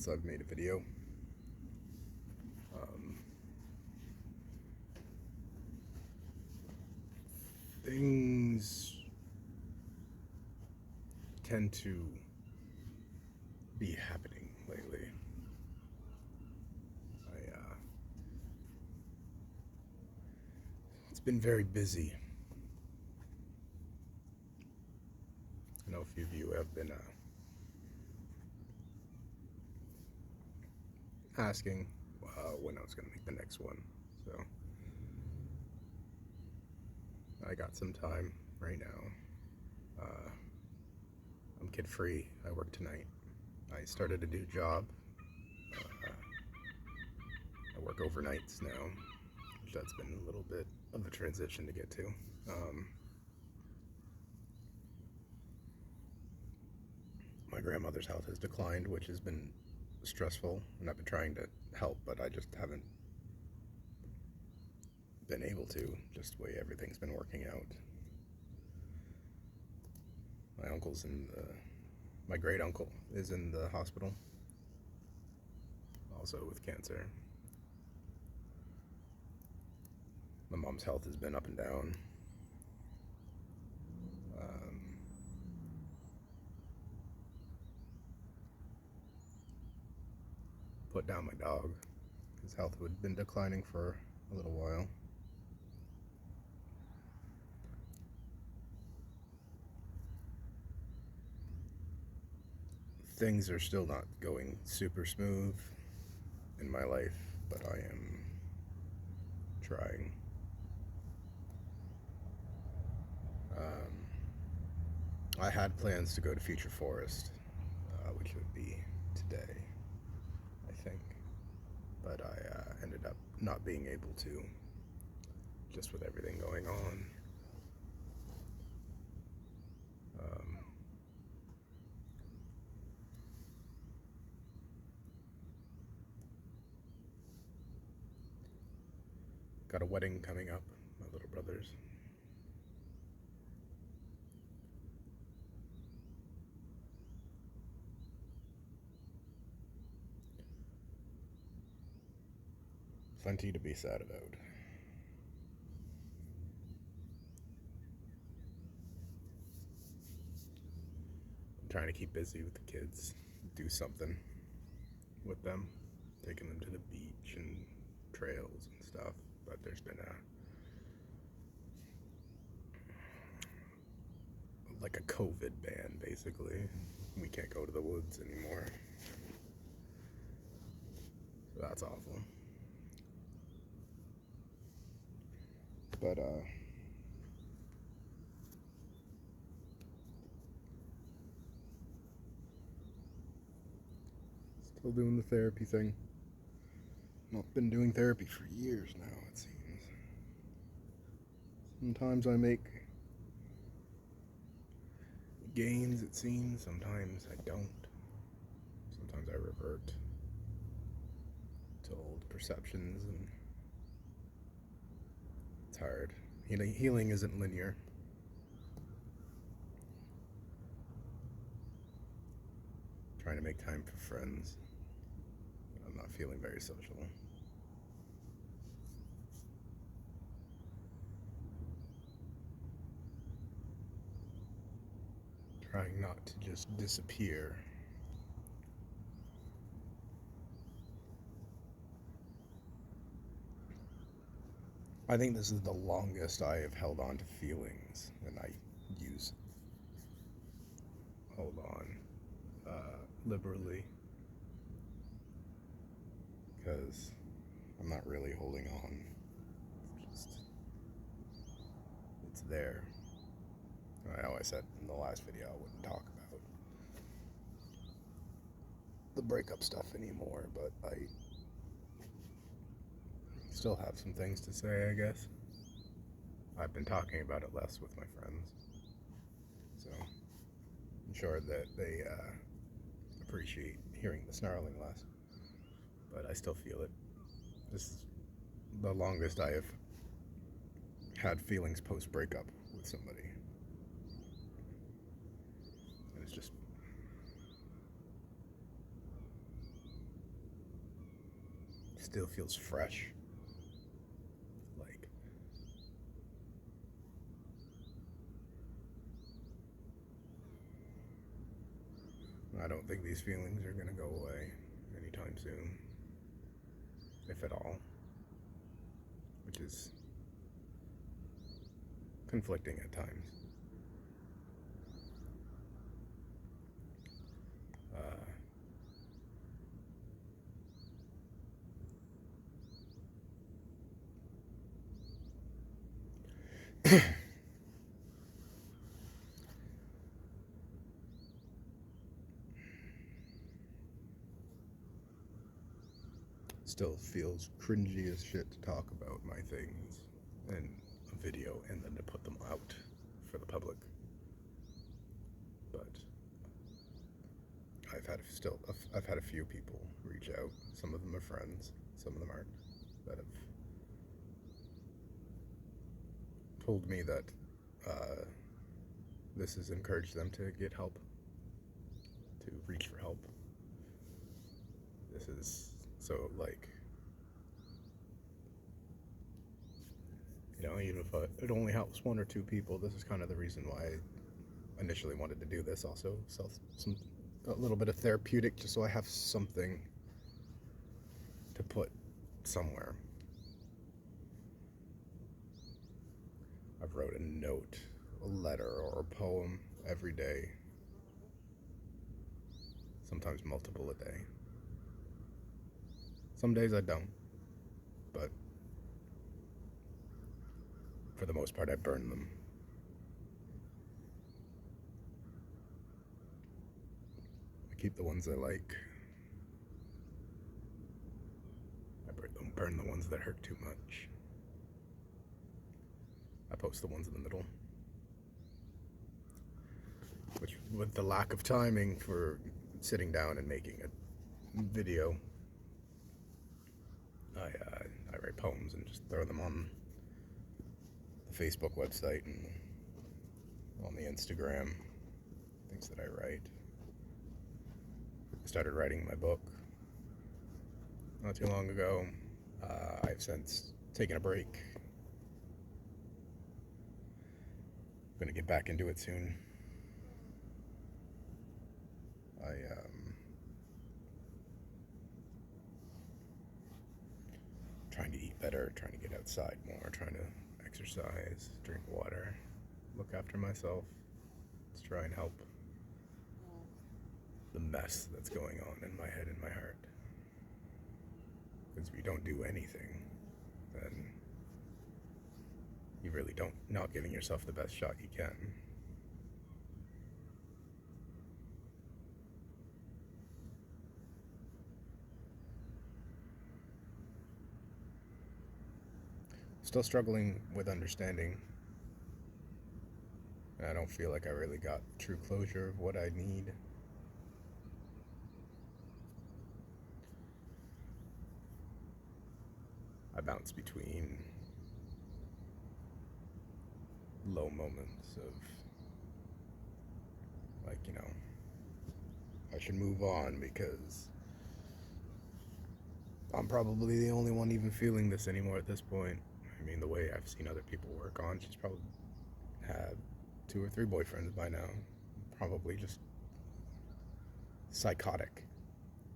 since I've made a video. Things tend to be happening lately. It's been very busy. I know a few of you have been asking when I was going to make the next one, so I got some time right now. I'm kid free. I work tonight. I started a new job. I work overnights now, which that's been a little bit of a transition to get to. My grandmother's health has declined, which has been stressful, and I've been trying to help, but I just haven't been able to, just the way everything's been working out. My great uncle is in the hospital, also with cancer. My mom's health has been up and down. Put down my dog. His health had been declining for a little while. Things are still not going super smooth in my life, but I am trying. I had plans to go to Future Forest, which would be today, I think, but I ended up not being able to, just with everything going on. Got a wedding coming up, my little brother's. Plenty to be sad about. I'm trying to keep busy with the kids, do something with them, taking them to the beach and trails and stuff, but there's been like a COVID ban, basically. We can't go to the woods anymore. So that's awful. But still doing the therapy thing. I've been doing therapy for years now, it seems. Sometimes I make gains, it seems. Sometimes I don't. Sometimes I revert to old perceptions, and it's hard. Healing isn't linear. Trying to make time for friends. I'm not feeling very social. Trying not to just disappear. I think this is the longest I have held on to feelings, and I use hold on liberally, because I'm not really holding on. It's there. I know I said in the last video I wouldn't talk about the breakup stuff anymore, but I still have some things to say, I guess. I've been talking about it less with my friends, so I'm sure that they appreciate hearing the snarling less, but I still feel it. This is the longest I have had feelings post-breakup with somebody. And it's just still feels fresh. Like, I don't think these feelings are going to go away anytime soon, if at all, which is conflicting at times. Still feels cringy as shit to talk about my things in a video and then to put them out for the public. But I've had a few people reach out. Some of them are friends, some of them aren't, that have told me that this has encouraged them to get help, to reach for help. This is so, like, even if it only helps one or two people, this is kind of the reason why I initially wanted to do this. Also, a little bit of therapeutic, just so I have something to put somewhere. I've wrote a note, a letter, or a poem every day, sometimes multiple a day. Some days I don't, but for the most part I burn them. I keep the ones I like. I burn the ones that hurt too much. I post the ones in the middle. Which, with the lack of timing for sitting down and making a video, I write poems and just throw them on the Facebook website and on the Instagram, things that I write. I started writing my book not too long ago. I've since taken a break. I'm gonna get back into it soon. Trying to eat better, trying to get outside more, trying to exercise, drink water, look after myself, to try and help the mess that's going on in my head and my heart. Because if you don't do anything, then you really not giving yourself the best shot you can. Still struggling with understanding. I don't feel like I really got true closure of what I need. I bounce between low moments of, like, I should move on because I'm probably the only one even feeling this anymore at this point. I mean, the way I've seen other people work on, she's probably had 2 or 3 boyfriends by now. Probably just psychotic.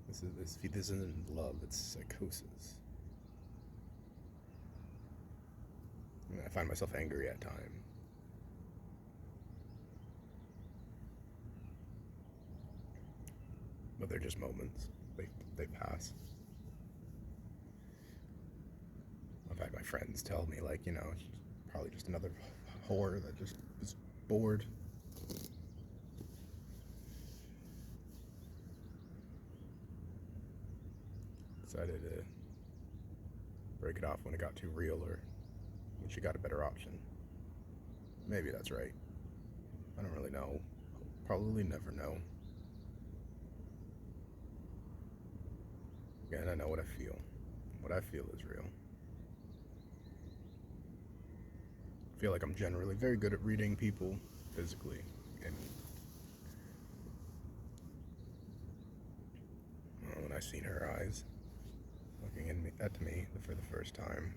This isn't love, it's psychosis. I find myself angry at times. But they're just moments. They pass. I've had my friends tell me, like, she's probably just another whore that just is bored. Decided to break it off when it got too real, or when she got a better option. Maybe that's right. I don't really know. Probably never know. Again, I know what I feel. What I feel is real. I feel like I'm generally very good at reading people physically, and when I seen her eyes, looking at me for the first time.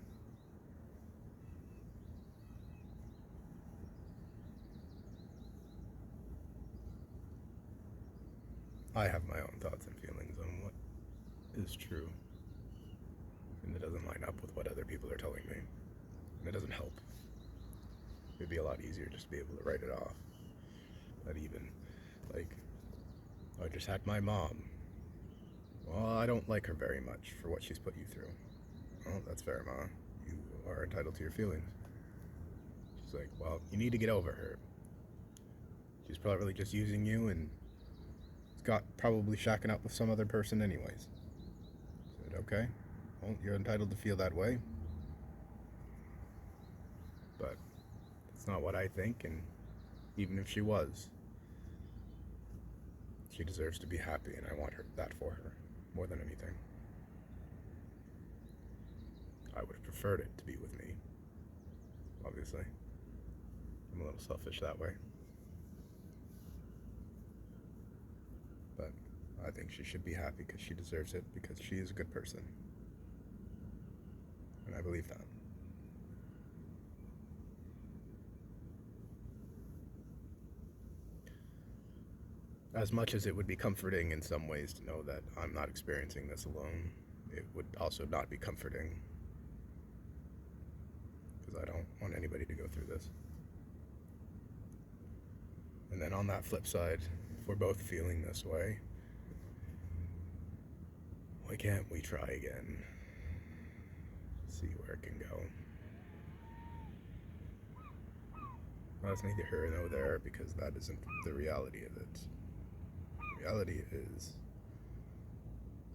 I have my own thoughts and feelings on what is true, and it doesn't line up with what other people are telling me, and it doesn't help. It'd be a lot easier just to be able to write it off. But even, like, I just had my mom. Well, I don't like her very much for what she's put you through. Well, that's fair, Ma. You are entitled to your feelings. She's like, well, you need to get over her. She's probably just using you and got probably shacking up with some other person anyways. I said, okay, well, you're entitled to feel that way. But it's not what I think, and even if she was, she deserves to be happy, and I want that for her more than anything. I would have preferred it to be with me, obviously. I'm a little selfish that way. But I think she should be happy because she deserves it, because she is a good person. And I believe that. As much as it would be comforting in some ways to know that I'm not experiencing this alone, it would also not be comforting, because I don't want anybody to go through this. And then on that flip side, if we're both feeling this way, why can't we try again? See where it can go. Well, that's neither here nor there, because that isn't the reality of it. The reality is,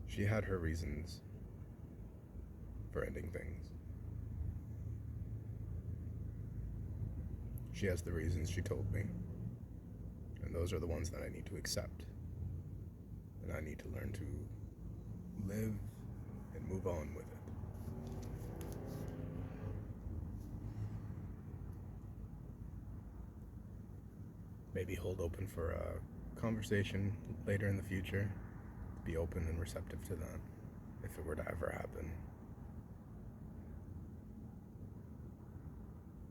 she had her reasons for ending things. She has the reasons she told me. And those are the ones that I need to accept. And I need to learn to live and move on with it. Maybe hold open for a conversation later in the future. Be open and receptive to that, if it were to ever happen.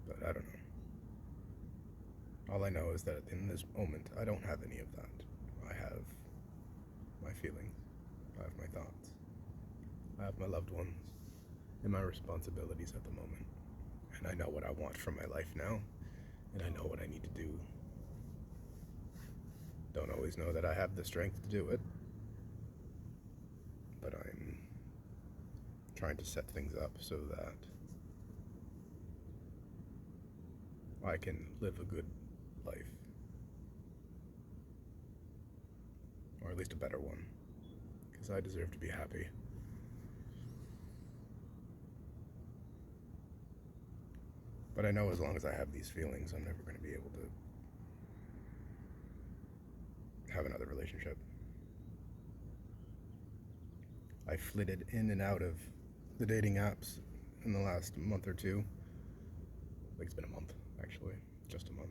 But I don't know. All I know is that in this moment, I don't have any of that. I have my feelings. I have my thoughts. I have my loved ones and my responsibilities at the moment. And I know what I want from my life now, and I know what I need to do. Don't always know that I have the strength to do it, but I'm trying to set things up so that I can live a good life, or at least a better one, because I deserve to be happy. But I know as long as I have these feelings, I'm never going to be able to have another relationship. I flitted in and out of the dating apps in the last month or two. Like, it's been a month, actually. Just a month.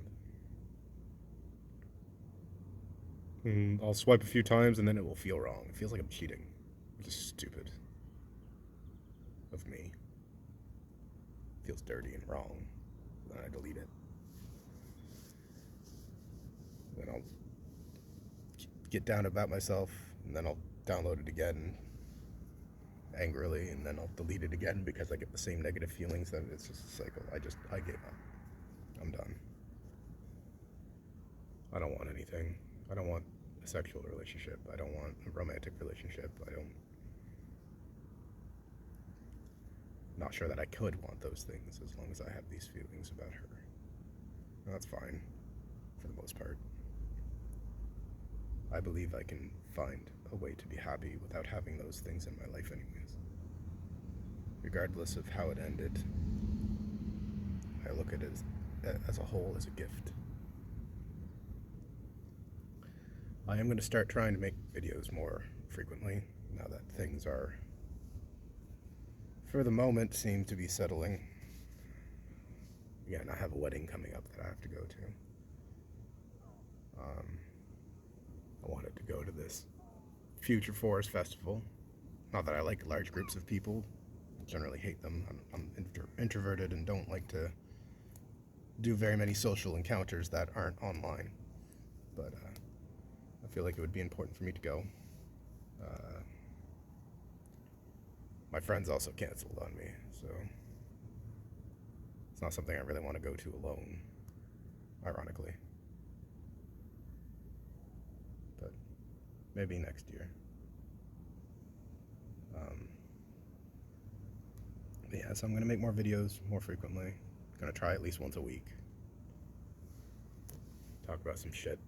And I'll swipe a few times and then it will feel wrong. It feels like I'm cheating, which is stupid of me. It feels dirty and wrong. Then I delete it. Then I'll get down about myself, and then I'll download it again angrily, and then I'll delete it again because I get the same negative feelings. That it's just a cycle. I gave up. I'm done. I don't want anything. I don't want a sexual relationship. I don't want a romantic relationship. Not sure that I could want those things as long as I have these feelings about her. And that's fine, for the most part. I believe I can find a way to be happy without having those things in my life anyways. Regardless of how it ended, I look at it as a whole as a gift. I am going to start trying to make videos more frequently now that things are, for the moment, seem to be settling. Again, I have a wedding coming up that I have to go to. I wanted to go to this Future Forest Festival Not that I like large groups of people. I generally hate them. I'm introverted and don't like to do very many social encounters that aren't online. But I feel like it would be important for me to go. Uh, my friends also canceled on me, so it's not something I really want to go to alone, ironically. But maybe next year. Yeah, so I'm going to make more videos more frequently. I'm going to try at least once a week. Talk about some shit.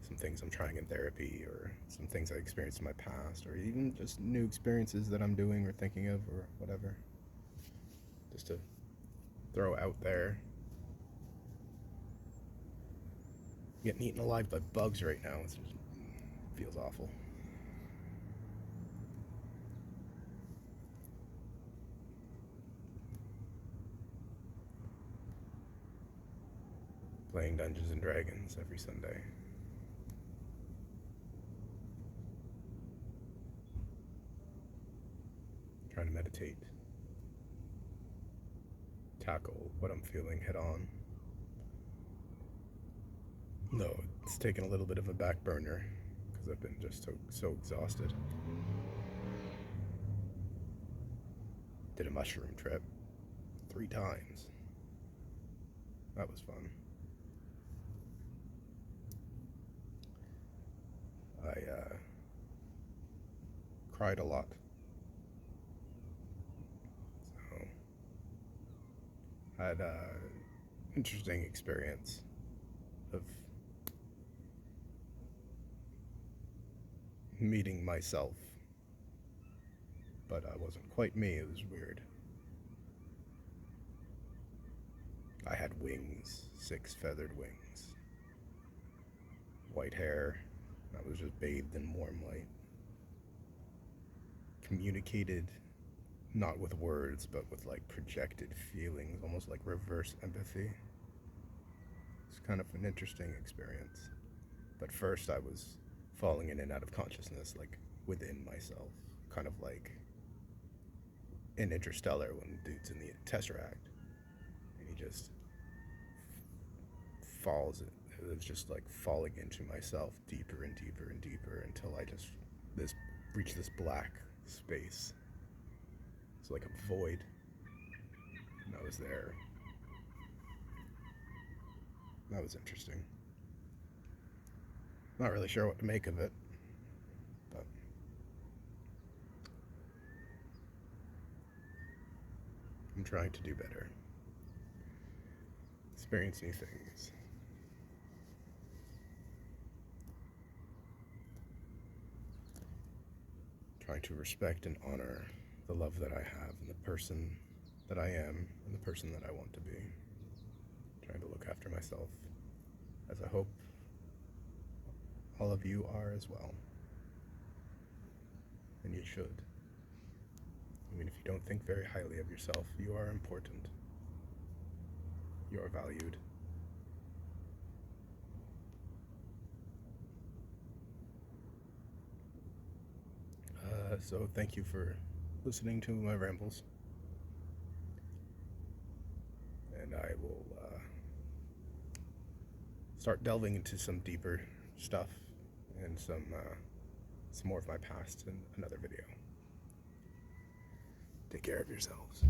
Some things I'm trying in therapy, or some things I experienced in my past, or even just new experiences that I'm doing or thinking of, or whatever. Just to throw out there. Getting eaten alive by bugs right now. It feels awful. Playing Dungeons and Dragons every Sunday. Trying to meditate. Tackle what I'm feeling head on. No, it's taken a little bit of a back burner because I've been just so exhausted. Did a mushroom trip 3 times. That was fun. I cried a lot. So, I had an interesting experience of meeting myself. But I wasn't quite me, it was weird. I had wings, 6 feathered wings. White hair, I was just bathed in warm light. Communicated not with words, but with like projected feelings, almost like reverse empathy. It's kind of an interesting experience. But first I was falling in and out of consciousness, like within myself, kind of like in Interstellar when the dude's in the Tesseract and he just falls. It was just like falling into myself deeper and deeper and deeper until I just reached this black space. It's like a void, and I was there. That was interesting. Not really sure what to make of it, but I'm trying to do better. Experience new things. Trying to respect and honor the love that I have and the person that I am and the person that I want to be. Trying to look after myself, as I hope all of you are as well. And you should. Even if you don't think very highly of yourself, you are important. You are valued. So thank you for listening to my rambles. And I will start delving into some deeper stuff and some more of my past in another video. Take care of yourselves.